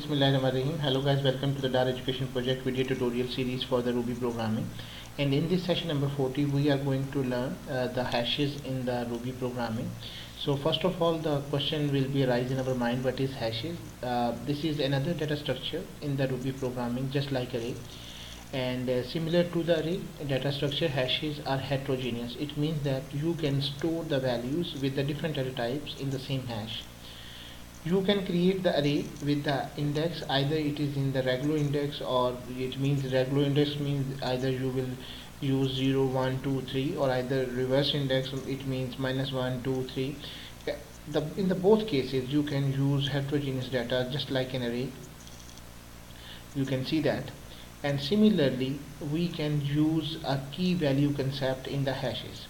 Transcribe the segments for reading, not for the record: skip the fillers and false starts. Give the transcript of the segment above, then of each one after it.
Bismillahirrahmanirrahim. Hello guys, welcome to the DAR Education Project video tutorial series for the Ruby programming. And in this session number 40, we are going to learn the hashes in the Ruby programming. So first of all, the question will be arise in our mind, what is hashes? This is another data structure in the Ruby programming, just like array. And similar to the array data structure, hashes are heterogeneous. It means that you can store the values with the different data types in the same hash. You can create the array with the index, either it is in the regular index, or it means regular index means either you will use 0 1 2 3, or either reverse index, it means -1 2 3. In the both cases you can use heterogeneous data just like an array, you can see that. And similarly we can use a key value concept in the hashes.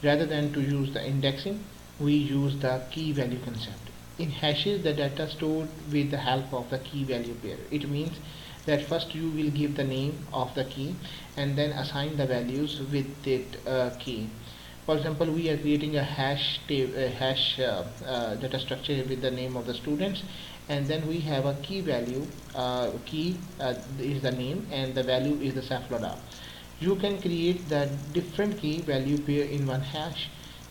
Rather than to use the indexing, we use the key value concept. In hashes, the data stored with the help of the key value pair. It means that first you will give the name of the key and then assign the values with that key. For example, we are creating a hash data structure with the name of the students, and then we have a key value. Key is the name and the value is the Saflada. You can create the different key value pair in one hash.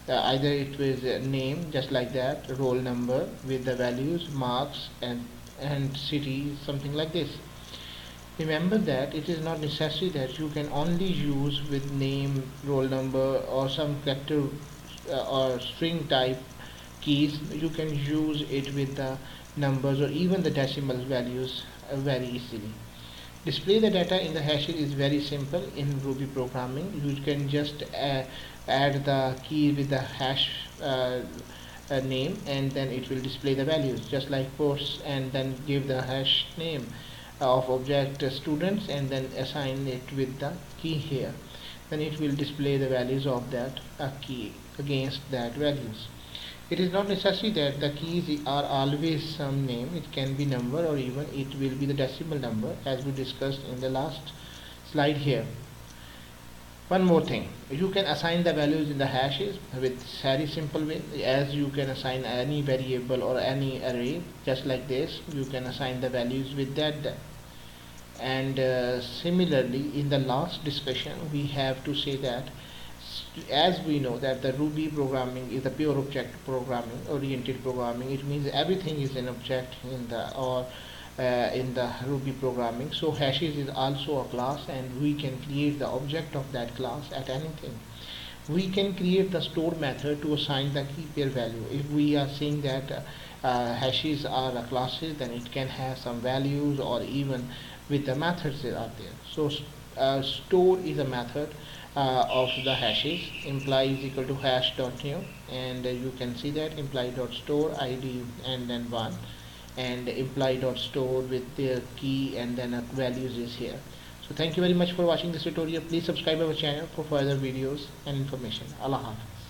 Either it was a name just like that, roll number with the values, marks and city, something like this. Remember that it is not necessary that you can only use with name, roll number, or some character or string type keys. You can use it with the numbers or even the decimal values very easily. Display the data in the hashes is very simple in Ruby programming. You can just add the key with the hash name, and then it will display the values just like posts, and then give the hash name of object students and then assign it with the key here. Then it will display the values of that key against that values. It is not necessary that the keys are always some name. It can be number, or even it will be the decimal number, as we discussed in the last slide here. One more thing, you can assign the values in the hashes with very simple way, as you can assign any variable or any array just like this. You can assign the values with that. And similarly, in the last discussion we have to say that as we know that the Ruby programming is the pure object programming, oriented programming. It means everything is an object in the Ruby programming. So hashes is also a class, and we can create the object of that class at anything. We can create the store method to assign the key pair value. If we are saying that hashes are classes, then it can have some values, or even with the methods that are there. So store is a method of the hashes. Imply is equal to hash.new, and you can see that imply.store id and then 1, and imply.store with the key and then values is here. So thank you very much for watching this tutorial. Please subscribe our channel for further videos and information. Allah Hafiz.